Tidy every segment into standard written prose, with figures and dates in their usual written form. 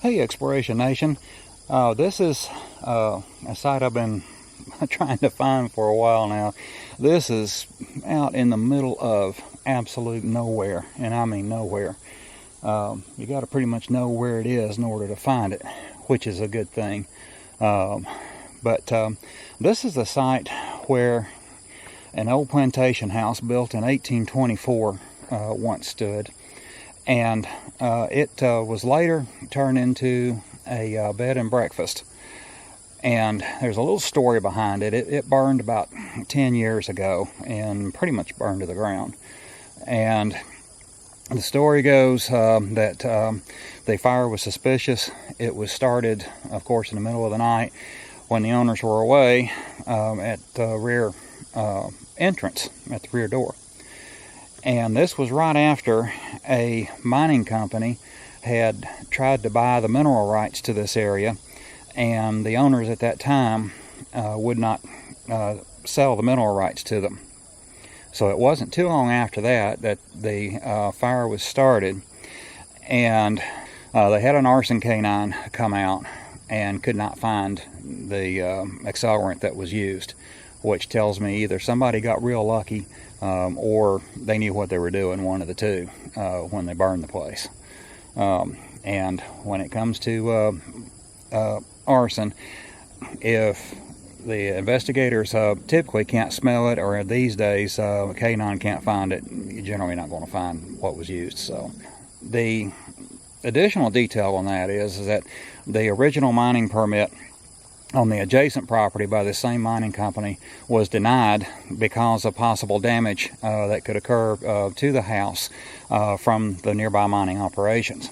Hey Exploration Nation, this is a site I've been trying to find for a while now. This is out in the middle of absolute nowhere, and I mean nowhere. You got to pretty much know where it is in order to find it, which is a good thing. But this is the site where an old plantation house built in 1824 once stood. And it was later turned into a bed and breakfast. And there's a little story behind it. It burned about 10 years ago and pretty much burned to the ground. And the story goes that the fire was suspicious. It was started, of course, in the middle of the night when the owners were away at the rear entrance, at the rear door. And this was right after a mining company had tried to buy the mineral rights to this area, and the owners at that time would not sell the mineral rights to them. So it wasn't too long after that the fire was started, and they had an arson canine come out and could not find the accelerant that was used, which tells me either somebody got real lucky or they knew what they were doing, one of the two, when they burned the place. And when it comes to arson, if the investigators typically can't smell it, or these days a canine can't find it, you're generally not going to find what was used. So the additional detail on that is that the original mining permit on the adjacent property by the same mining company was denied because of possible damage that could occur to the house from the nearby mining operations.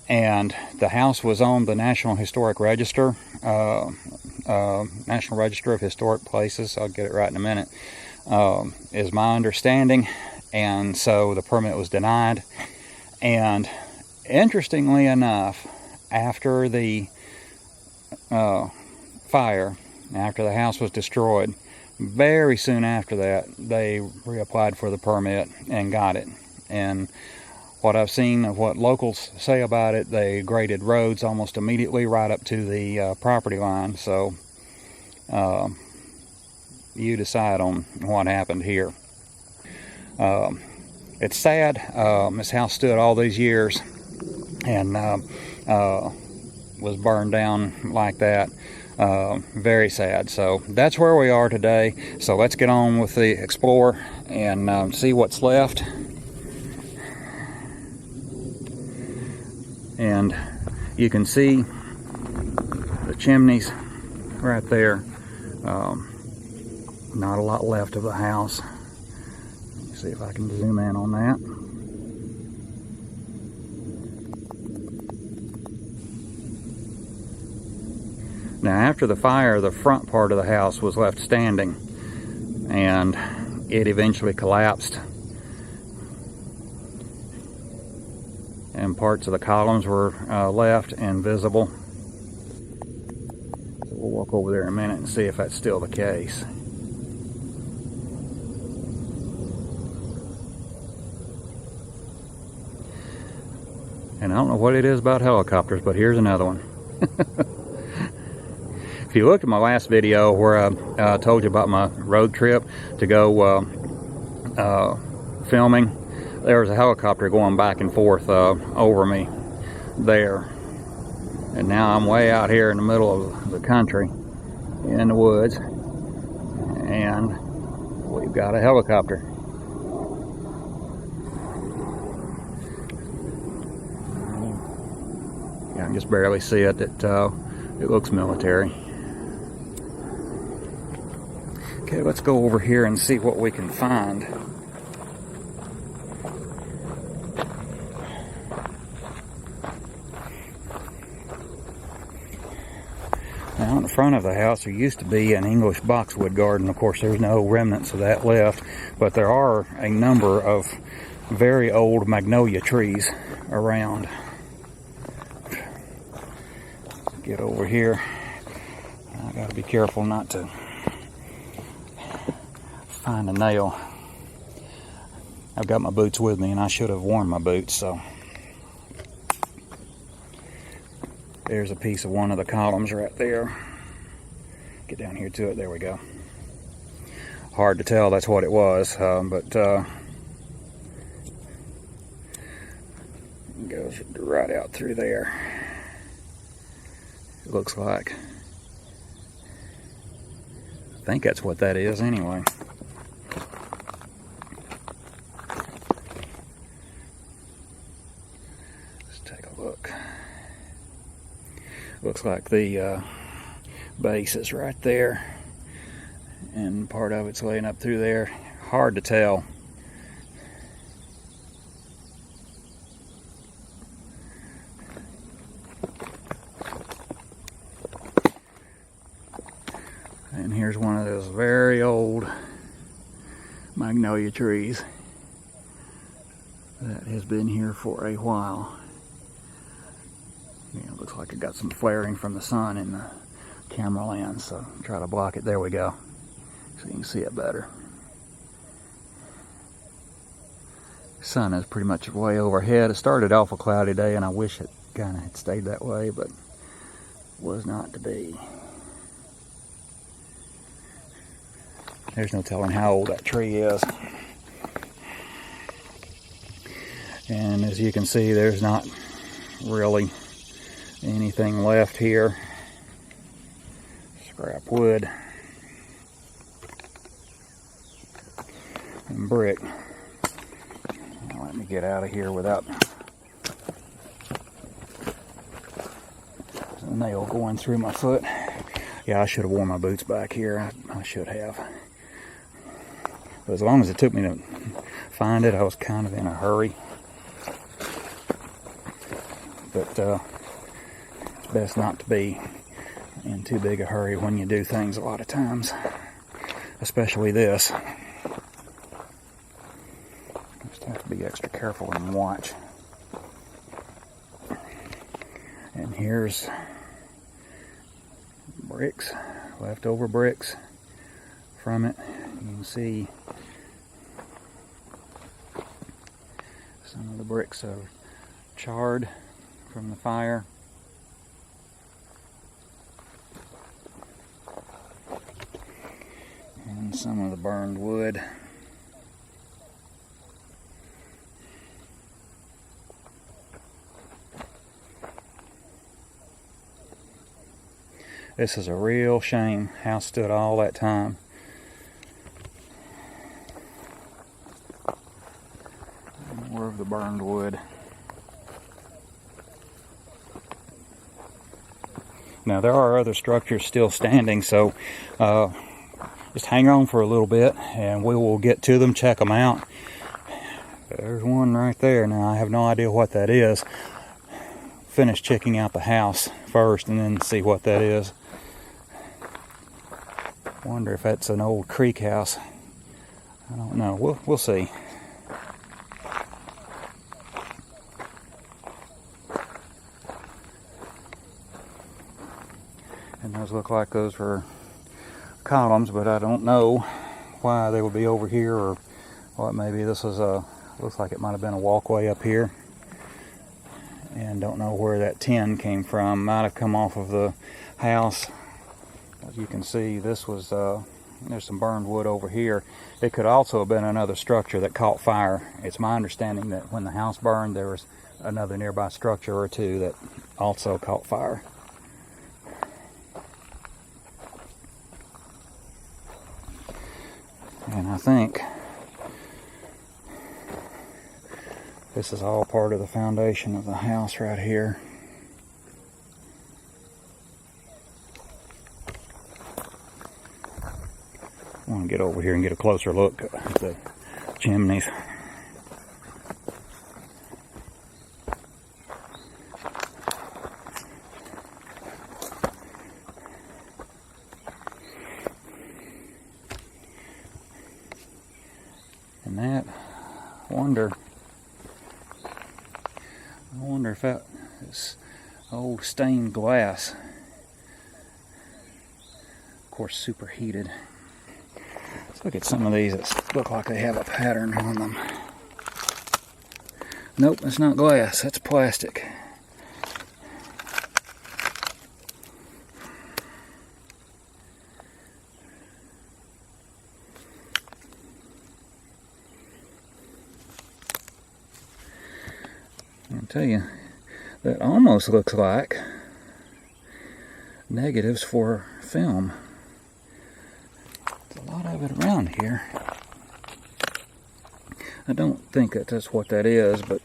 And the house was on the National Historic Register, National Register of Historic Places, I'll get it right in a minute, is my understanding. And so the permit was denied. And interestingly enough, after the fire, after the house was destroyed, very soon after that they reapplied for the permit and got it. And what I've seen of what locals say about it, they graded roads almost immediately right up to the property line. So you decide on what happened here. It's sad. This house stood all these years and was burned down like that. Very sad. So that's where we are today. So let's get on with the explore and see what's left. And you can see the chimneys right there. Not a lot left of the house. Let me see if I can zoom in on that. Now, after the fire, the front part of the house was left standing, and it eventually collapsed. And parts of the columns were left and visible. So we'll walk over there in a minute and see if that's still the case. And I don't know what it is about helicopters, but here's another one. If you looked at my last video where I told you about my road trip to go filming, there was a helicopter going back and forth over me there. And now I'm way out here in the middle of the country, in the woods, and we've got a helicopter. I can just barely see it. It looks military. Okay, let's go over here and see what we can find. Now, in the front of the house, there used to be an English boxwood garden. Of course, there's no remnants of that left, but there are a number of very old magnolia trees around. Get over here. I gotta be careful not to find a nail. I've got my boots with me, and I should have worn my boots, so There's a piece of one of the columns right there. Get down here to it. There we go. Hard to tell that's what it was, but it goes right out through there. It looks like. I think that's what that is anyway. Let's take a look. Looks like the base is right there, and part of it's laying up through there. Hard to tell. And here's one of those very old magnolia trees that has been here for a while. It looks like it got some flaring from the sun in the camera lens, so try to block it. There we go, so you can see it better. Sun is pretty much way overhead. It started off a cloudy day, and I wish it kind of had stayed that way, but was not to be. There's no telling how old that tree is. And as you can see, there's not really anything left here. Scrap wood and brick. Now let me get out of here without a nail going through my foot. Yeah, I should have worn my boots back here. I should have. But as long as it took me to find it, I was kind of in a hurry. But it's best not to be in too big a hurry when you do things a lot of times, especially this. Just have to be extra careful and watch. And here's bricks, leftover bricks from it. You can see some of the bricks are charred from the fire. And some of the burned wood. This is a real shame. House stood all that time. More of the burned wood. Now there are other structures still standing, so just hang on for a little bit and we will get to them, check them out. There's one right there. Now I have no idea what that is. Finish checking out the house first and then see what that is. Wonder if that's an old creek house. I don't know. We'll see. And those look like those were columns, but I don't know why they would be over here or what. Maybe this was looks like it might have been a walkway up here. And don't know where that tin came from. Might have come off of the house. As you can see, this was, there's some burned wood over here. It could also have been another structure that caught fire. It's my understanding that when the house burned, there was another nearby structure or two that also caught fire. And I think this is all part of the foundation of the house right here. I want to get over here and get a closer look at the chimneys. And that, I wonder if that is old stained glass. Of course, superheated. Let's look at some of these that look like they have a pattern on them. Nope, it's not glass, that's plastic. tell you, that almost looks like negatives for film. There's a lot of it around here. I don't think that that's what that is, but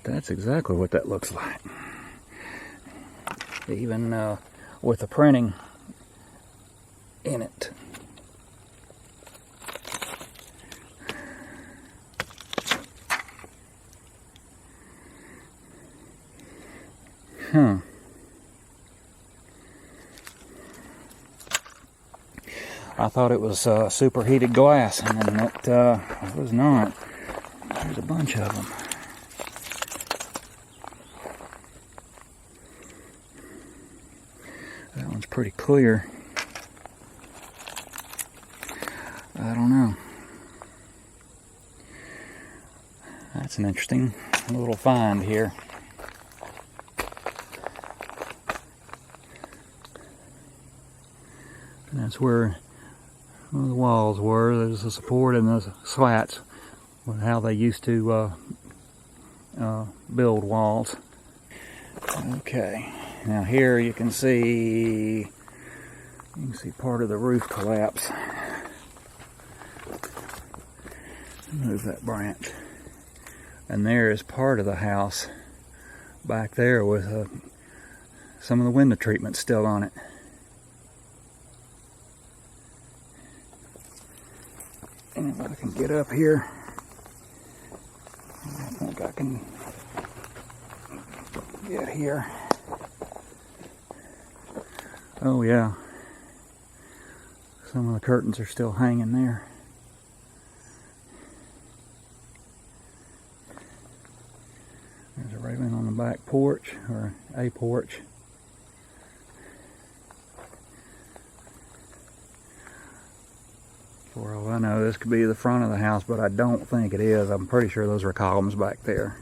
that's exactly what that looks like. Even with the printing in it. I thought it was superheated glass, and then it was not. There's a bunch of them. That one's pretty clear. I don't know. That's an interesting little find here. And that's where the walls were. There's the support and the slats, how they used to build walls. Okay, now here you can see part of the roof collapse. Move that branch. And there is part of the house back there with some of the window treatment still on it. And if I can get up here, I think I can get here. Oh yeah, some of the curtains are still hanging there. There's a railing on the back porch, or a porch. For all I know, this could be the front of the house, but I don't think it is. I'm pretty sure those are columns back there.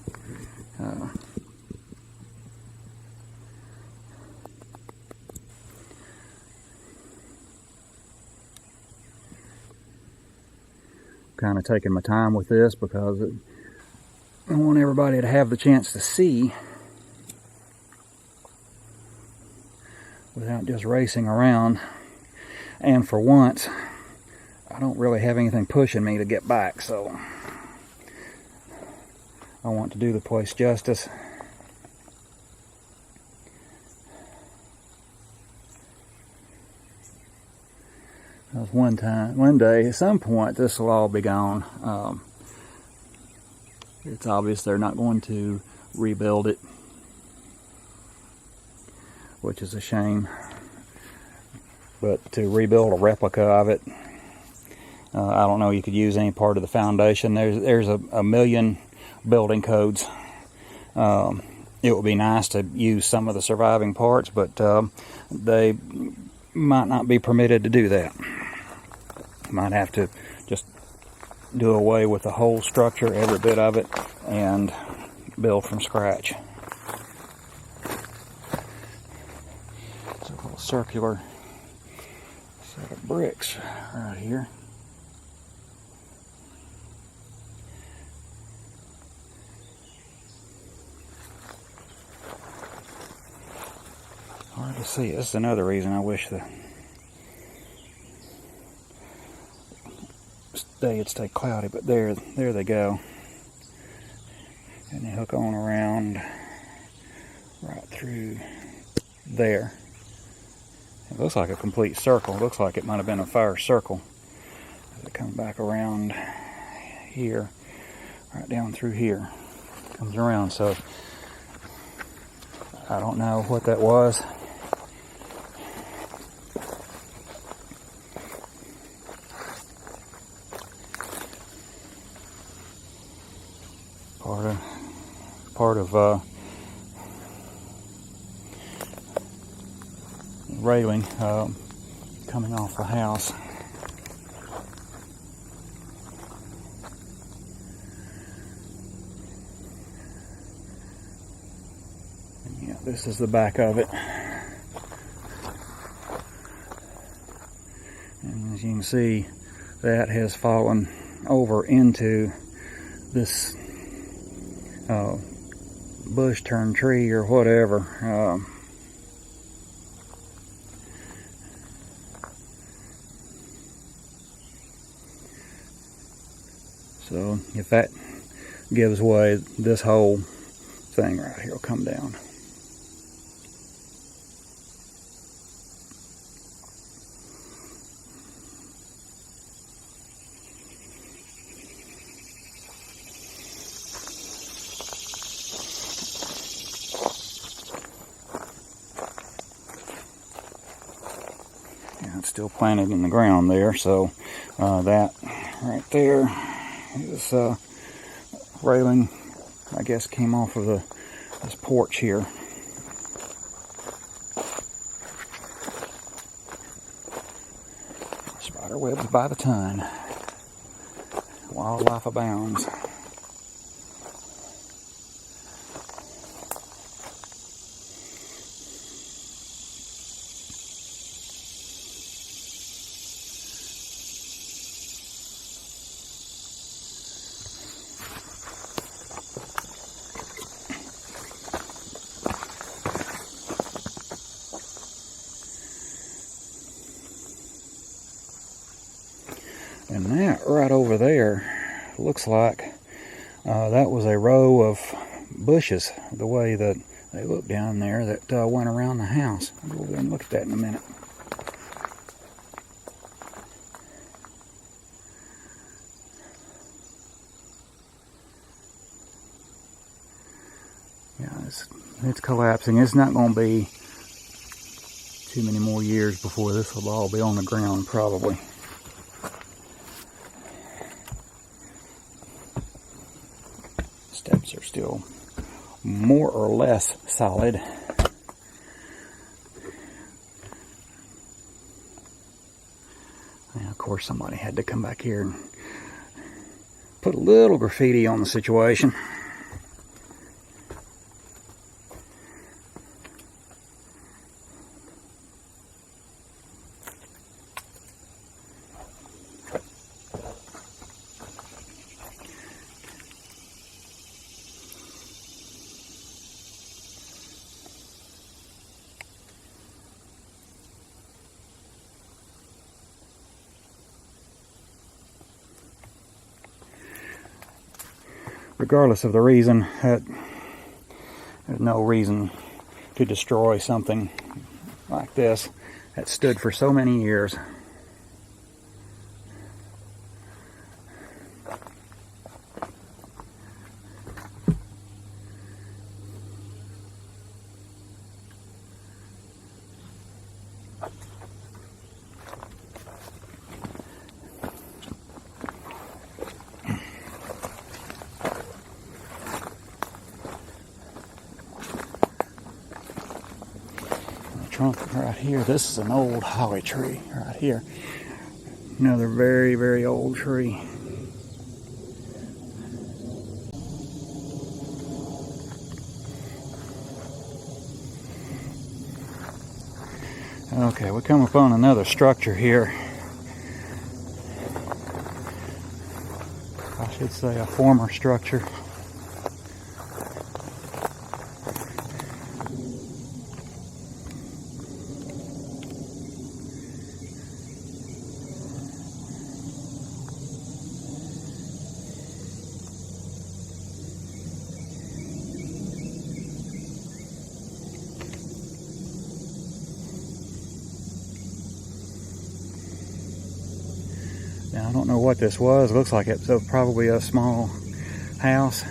Kind of taking my time with this because I want everybody to have the chance to see without just racing around. And for once, I don't really have anything pushing me to get back, so I want to do the place justice. Because one day, at some point, this will all be gone. It's obvious they're not going to rebuild it, which is a shame. But to rebuild a replica of it, I don't know, you could use any part of the foundation. There's a million building codes. It would be nice to use some of the surviving parts, but they might not be permitted to do that. Might have to just do away with the whole structure, every bit of it, and build from scratch. It's a little circular set of bricks right here. Hard to see. That's another reason I wish the day it'd stay cloudy, but there they go. And they hook on around right through there. It looks like a complete circle. It looks like it might have been a fire circle. They come back around here, right down through here. Comes around, so I don't know what that was. Part of railing coming off the house. This is the back of it. And as you can see, that has fallen over into this bush turned tree or whatever. So if that gives way, this whole thing right here will come down. Yeah, it's still planted in the ground there, so that right there is railing, I guess, came off of this porch here. Spider webs by the ton. Wildlife abounds. And that right over there looks like that was a row of bushes, the way that they look down there, that went around the house. I'll go over there and look at that in a minute. Yeah, it's collapsing. It's not going to be too many more years before this will all be on the ground, probably. Steps are still more or less solid. And of course, somebody had to come back here and put a little graffiti on the situation. Regardless of the reason, there's no reason to destroy something like this that stood for so many years. Trunk right here. This is an old holly tree right here. Another very, very old tree. Okay, we come upon another structure here. I should say a former structure. Now, I don't know what this was. It looks like it's probably a small house.